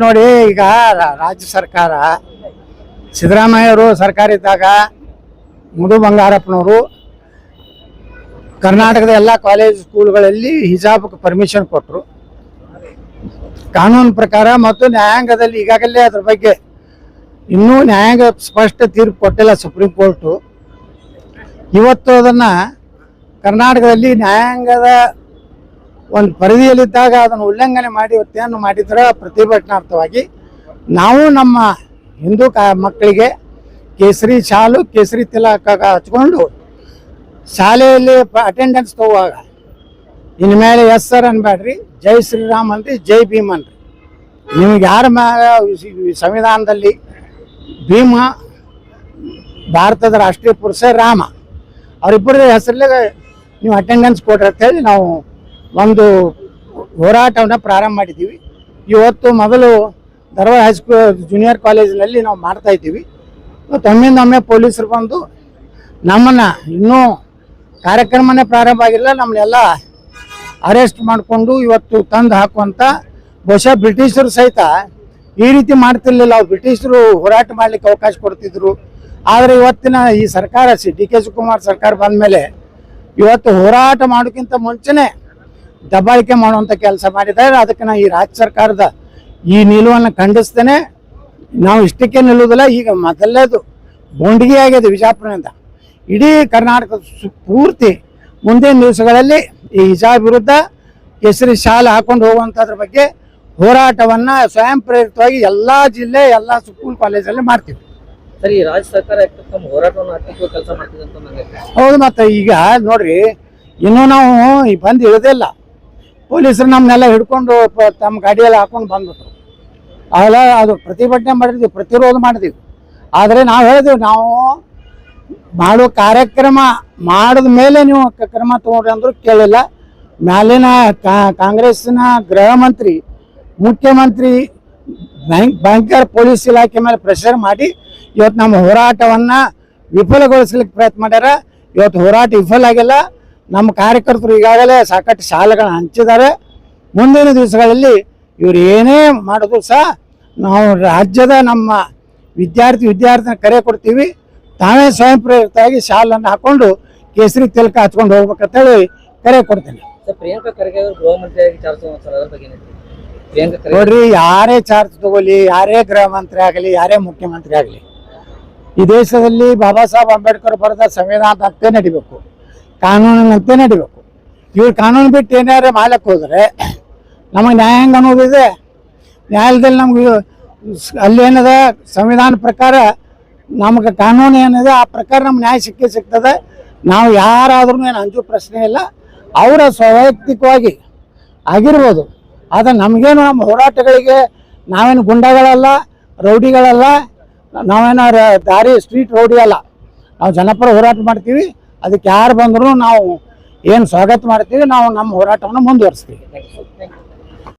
ನೋಡಿ, ಈಗ ರಾಜ್ಯ ಸರ್ಕಾರ ಸಿದ್ದರಾಮಯ್ಯವರು ಸರ್ಕಾರ ಇದ್ದಾಗ ಮಧು ಬಂಗಾರಪ್ಪನವರು ಕರ್ನಾಟಕದ ಎಲ್ಲ ಕಾಲೇಜ್ ಸ್ಕೂಲ್ಗಳಲ್ಲಿ ಹಿಜಾಬ್ಗೆ ಪರ್ಮಿಷನ್ ಕೊಟ್ಟರು. ಕಾನೂನು ಪ್ರಕಾರ ಮತ್ತು ನ್ಯಾಯಾಂಗದಲ್ಲಿ ಈಗಾಗಲೇ ಅದ್ರ ಬಗ್ಗೆ ಇನ್ನೂ ನ್ಯಾಯಾಂಗ ಸ್ಪಷ್ಟ ತೀರ್ಪು ಕೊಟ್ಟಿಲ್ಲ ಸುಪ್ರೀಂ ಕೋರ್ಟು. ಇವತ್ತು ಅದನ್ನು ಕರ್ನಾಟಕದಲ್ಲಿ ನ್ಯಾಯಾಂಗದ ಒಂದು ಪರಿಧಿಯಲ್ಲಿದ್ದಾಗ ಅದನ್ನು ಉಲ್ಲಂಘನೆ ಮಾಡಿ ಇವತ್ತೇನು ಮಾಡಿದ್ರೆ ಪ್ರತಿಭಟನಾರ್ಥವಾಗಿ ನಾವು ನಮ್ಮ ಹಿಂದೂ ಮಕ್ಕಳಿಗೆ ಕೇಸರಿ ಶಾಲು ಕೇಸರಿ ತಿಲಕ ಹಚ್ಕೊಂಡು ಶಾಲೆಯಲ್ಲಿ ಅಟೆಂಡೆನ್ಸ್ ತಗೋವಾಗ ಇನ್ಮೇಲೆ ಎಸ್ ಸರ್ ಅನ್ಬೇಡ್ರಿ, ಜೈ ಶ್ರೀರಾಮ್ ಅನ್ರಿ, ಜೈ ಭೀಮ್ ಅನ್ರಿ. ನಿಮಗೆ ಯಾರ ಸಂವಿಧಾನದಲ್ಲಿ ಭೀಮ ಭಾರತದ ರಾಷ್ಟ್ರೀಯ ಪುರುಷ, ರಾಮ ಅವರಿಬ್ಬರ ಹೆಸರಲ್ಲೇ ನೀವು ಅಟೆಂಡೆನ್ಸ್ ಕೊಡ್ರಿ ಅಂತೇಳಿ ನಾವು ಒಂದು ಹೋರಾಟವನ್ನು ಪ್ರಾರಂಭ ಮಾಡಿದ್ದೀವಿ. ಇವತ್ತು ಮೊದಲು ಧಾರವಾಡ ಹೈಸ್ಕೂಲ್ ಜೂನಿಯರ್ ಕಾಲೇಜಿನಲ್ಲಿ ನಾವು ಮಾಡ್ತಾಯಿದ್ದೀವಿ. ಒಮ್ಮಿಂದೊಮ್ಮೆ ಪೊಲೀಸರು ಬಂದು ನಮ್ಮನ್ನು ಇನ್ನೂ ಕಾರ್ಯಕ್ರಮನೇ ಪ್ರಾರಂಭ ಆಗಿಲ್ಲ, ನಮ್ಮನ್ನೆಲ್ಲ ಅರೆಸ್ಟ್ ಮಾಡಿಕೊಂಡು ಇವತ್ತು ತಂದು ಹಾಕುವಂಥ ಬಹುಶಃ ಬ್ರಿಟಿಷರು ಸಹಿತ ಈ ರೀತಿ ಮಾಡ್ತಿರ್ಲಿಲ್ಲ. ಅವ್ರು ಬ್ರಿಟಿಷರು ಹೋರಾಟ ಮಾಡಲಿಕ್ಕೆ ಅವಕಾಶ ಕೊಡ್ತಿದ್ರು. ಆದರೆ ಇವತ್ತಿನ ಈ ಸರ್ಕಾರ ಡಿ ಕೆ ಶಿವಕುಮಾರ್ ಸರ್ಕಾರ ಬಂದ ಮೇಲೆ ಇವತ್ತು ಹೋರಾಟ ಮಾಡೋಕ್ಕಿಂತ ಮುಂಚೆನೇ ದಬ್ಬಾಳಿಕೆ ಮಾಡುವಂಥ ಕೆಲಸ ಮಾಡಿದ್ದಾರೆ. ಅದಕ್ಕೆ ನಾವು ಈ ರಾಜ್ಯ ಸರ್ಕಾರದ ಈ ನಿಲುವನ್ನು ಖಂಡಿಸ್ತೇನೆ. ನಾವು ಇಷ್ಟಕ್ಕೆ ನಿಲ್ಲುವುದಿಲ್ಲ. ಈಗ ಮೊದಲೇದು ಬೋಂಡಿಗೆ ಆಗಿದೆ ವಿಜಾಪುರದಿಂದ ಇಡೀ ಕರ್ನಾಟಕ ಪೂರ್ತಿ ಮುಂದಿನ ದಿವಸಗಳಲ್ಲಿ ಈ ಹಿಜಾಬ್ ವಿರುದ್ಧ ಕೇಸರಿ ಶಾಲೆ ಹಾಕೊಂಡು ಹೋಗುವಂಥದ್ರ ಬಗ್ಗೆ ಹೋರಾಟವನ್ನು ಸ್ವಯಂ ಪ್ರೇರಿತವಾಗಿ ಎಲ್ಲ ಜಿಲ್ಲೆ ಎಲ್ಲ ಸ್ಕೂಲ್ ಕಾಲೇಜಲ್ಲಿ ಮಾಡ್ತೀವಿ. ಸರಿ, ರಾಜ್ಯ ಸರ್ಕಾರ ಹೋರಾಟವನ್ನು ಕೆಲಸ ಮಾಡ್ತಿದೆ ಅಂತ ನನಗೆ. ಹೌದು, ಮತ್ತು ಈಗ ನೋಡ್ರಿ, ಇನ್ನೂ ನಾವು ಬಂದು ಇಳಿದಿಲ್ಲ. ಪೊಲೀಸರು ನಮ್ಮನ್ನೆಲ್ಲ ಹಿಡ್ಕೊಂಡು ತಮ್ಮ ಗಾಡಿಯಲ್ಲಿ ಹಾಕೊಂಡು ಬಂದ್ಬಿಟ್ರು. ಅವೆಲ್ಲ ಅದು ಪ್ರತಿಭಟನೆ ಮಾಡಿದ್ವಿ, ಪ್ರತಿರೋಧ ಮಾಡಿದ್ವಿ. ಆದರೆ ನಾವು ಹೇಳಿದ್ವಿ, ನಾವು ಮಾಡೋ ಕಾರ್ಯಕ್ರಮ ಮಾಡಿದ ಮೇಲೆ ನೀವು ಕ್ರಮ ತಗೊಂಡ್ರಿ ಅಂದರೂ ಕೇಳಿಲ್ಲ. ಮ್ಯಾಲಿನ ಕಾಂಗ್ರೆಸ್ಸಿನ ಗೃಹ ಮಂತ್ರಿ, ಮುಖ್ಯಮಂತ್ರಿ ಭಯಂಕರ ಪೊಲೀಸ್ ಇಲಾಖೆ ಮೇಲೆ ಪ್ರೆಷರ್ ಮಾಡಿ ಇವತ್ತು ನಮ್ಮ ಹೋರಾಟವನ್ನು ವಿಫಲಗೊಳಿಸ್ಲಿಕ್ಕೆ ಪ್ರಯತ್ನ ಮಾಡ್ಯಾರ. ಇವತ್ತು ಹೋರಾಟ ವಿಫಲ ಆಗಿಲ್ಲ. ನಮ್ಮ ಕಾರ್ಯಕರ್ತರು ಈಗಾಗಲೇ ಸಾಕಷ್ಟು ಶಾಲೆಗಳನ್ನ ಹಂಚಿದ್ದಾರೆ. ಮುಂದಿನ ದಿವಸಗಳಲ್ಲಿ ಇವರು ಏನೇ ಮಾಡೋದು ಸಹ ನಾವು ರಾಜ್ಯದ ನಮ್ಮ ವಿದ್ಯಾರ್ಥಿನ ಕರೆ ಕೊಡ್ತೀವಿ. ತಾವೇ ಸ್ವಯಂ ಪ್ರೇರಿತವಾಗಿ ಶಾಲನ್ನು ಹಾಕೊಂಡು ಕೇಸರಿ ತಿಲಕ ಹಚ್ಕೊಂಡು ಹೋಗ್ಬೇಕಂತೇಳಿ ಕರೆ ಕೊಡ್ತೀನಿ. ಪ್ರಿಯಾಂಕಾ ಖರ್ಗೆ ಅವರು ಗೃಹ ಮಂತ್ರಿಯಾಗಿ ನೋಡ್ರಿ, ಯಾರೇ ಚಾರ್ಜ್ ತಗೊಳ್ಳಿ, ಯಾರೇ ಗೃಹ ಮಂತ್ರಿ ಆಗಲಿ, ಯಾರೇ ಮುಖ್ಯಮಂತ್ರಿ ಆಗಲಿ, ಈ ದೇಶದಲ್ಲಿ ಬಾಬಾ ಸಾಹೇಬ್ ಅಂಬೇಡ್ಕರ್ ಬರೆದ ಸಂವಿಧಾನದಂತೆ ನಡಿಬೇಕು, ಕಾನೂನಿನಂತೆ ನಡಿಬೇಕು. ಇವ್ರು ಕಾನೂನು ಬಿಟ್ಟು ಏನಾರೇ ಮಾಡ್ಲಿಕ್ಕೆ ಹೋದರೆ ನಮಗೆ ನ್ಯಾಯಾಂಗ ಅನ್ನೋದಿದೆ. ನ್ಯಾಯಾಲಯದಲ್ಲಿ ನಮ್ಗೆ ಅಲ್ಲೇನದ ಸಂವಿಧಾನ ಪ್ರಕಾರ ನಮಗೆ ಕಾನೂನು ಏನಿದೆ ಆ ಪ್ರಕಾರ ನಮ್ಗೆ ನ್ಯಾಯ ಸಿಗ್ತದೆ. ನಾವು ಯಾರಾದ್ರೂ ಏನು ಅಂಜೋ ಪ್ರಶ್ನೆ ಇಲ್ಲ. ಅವರ ಸ್ವವೈಯಕ್ತಿಕವಾಗಿ ಆಗಿರ್ಬೋದು. ಆದರೆ ನಮಗೇನು ನಮ್ಮ ಹೋರಾಟಗಳಿಗೆ ನಾವೇನು ಗುಂಡಗಳಲ್ಲ, ರೌಡಿಗಳಲ್ಲ, ನಾವೇನೋ ಸ್ಟ್ರೀಟ್ ರೌಡಿ ಅಲ್ಲ. ನಾವು ಜನಪರ ಹೋರಾಟ ಮಾಡ್ತೀವಿ. ಅದಕ್ಕೆ ಯಾರು ಬಂದರೂ ನಾವು ಏನು ಸ್ವಾಗತ ಮಾಡ್ತೀವಿ. ನಾವು ನಮ್ಮ ಹೋರಾಟವನ್ನು ಮುಂದುವರಿಸ್ತೀವಿ.